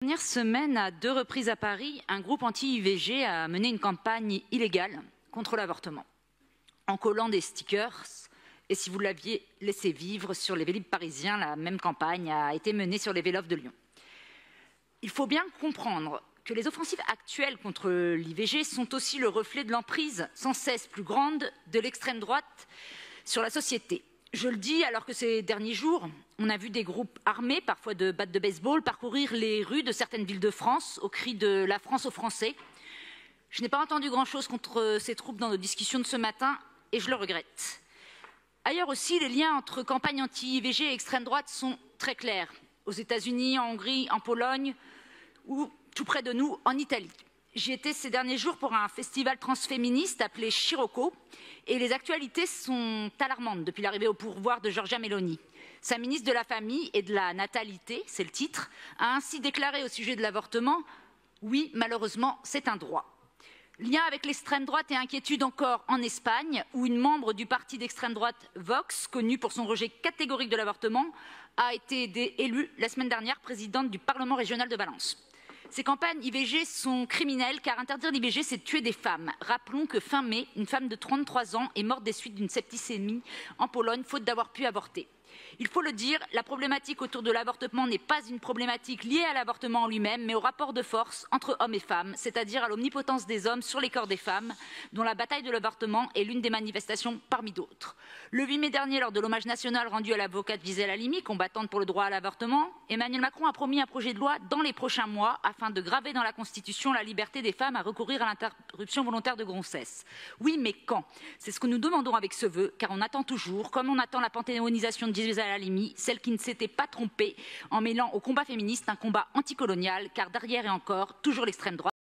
Dernière semaine, à 2 reprises à Paris, un groupe anti-IVG a mené une campagne illégale contre l'avortement, en collant des stickers. Et si vous l'aviez laissé vivre sur les Vélib parisiens, la même campagne a été menée sur les Vélov de Lyon. Il faut bien comprendre que les offensives actuelles contre l'IVG sont aussi le reflet de l'emprise sans cesse plus grande de l'extrême droite sur la société. Je le dis alors que ces derniers jours, on a vu des groupes armés, parfois de battes de baseball, parcourir les rues de certaines villes de France au cri de la France aux Français. Je n'ai pas entendu grand-chose contre ces troupes dans nos discussions de ce matin et je le regrette. Ailleurs aussi, les liens entre campagne anti-IVG et extrême droite sont très clairs. Aux États-Unis, en Hongrie, en Pologne ou tout près de nous, en Italie. J'y étais ces derniers jours pour un festival transféministe appelé Scirocco et les actualités sont alarmantes depuis l'arrivée au pouvoir de Giorgia Meloni. Sa ministre de la Famille et de la Natalité, c'est le titre, a ainsi déclaré au sujet de l'avortement « Oui, malheureusement, c'est un droit ». Lien avec l'extrême droite et inquiétude encore en Espagne, où une membre du parti d'extrême droite Vox, connue pour son rejet catégorique de l'avortement, a été élue la semaine dernière présidente du Parlement régional de Valence. Ces campagnes IVG sont criminelles car interdire l'IVG, c'est tuer des femmes. Rappelons que fin mai, une femme de 33 ans est morte des suites d'une septicémie en Pologne, faute d'avoir pu avorter. Il faut le dire, la problématique autour de l'avortement n'est pas une problématique liée à l'avortement en lui-même, mais au rapport de force entre hommes et femmes, c'est-à-dire à l'omnipotence des hommes sur les corps des femmes, dont la bataille de l'avortement est l'une des manifestations parmi d'autres. Le 8 mai dernier, lors de l'hommage national rendu à l'avocate Gisèle Halimi, combattante pour le droit à l'avortement, Emmanuel Macron a promis un projet de loi dans les prochains mois afin de graver dans la Constitution la liberté des femmes à recourir à l'interruption volontaire de grossesse. Oui, mais quand? C'est ce que nous demandons avec ce vœu, car on attend toujours, comme on attend la panthéonisation de Gisèle Halimi, celle qui ne s'était pas trompée en mêlant au combat féministe un combat anticolonial, car derrière et encore, toujours l'extrême droite.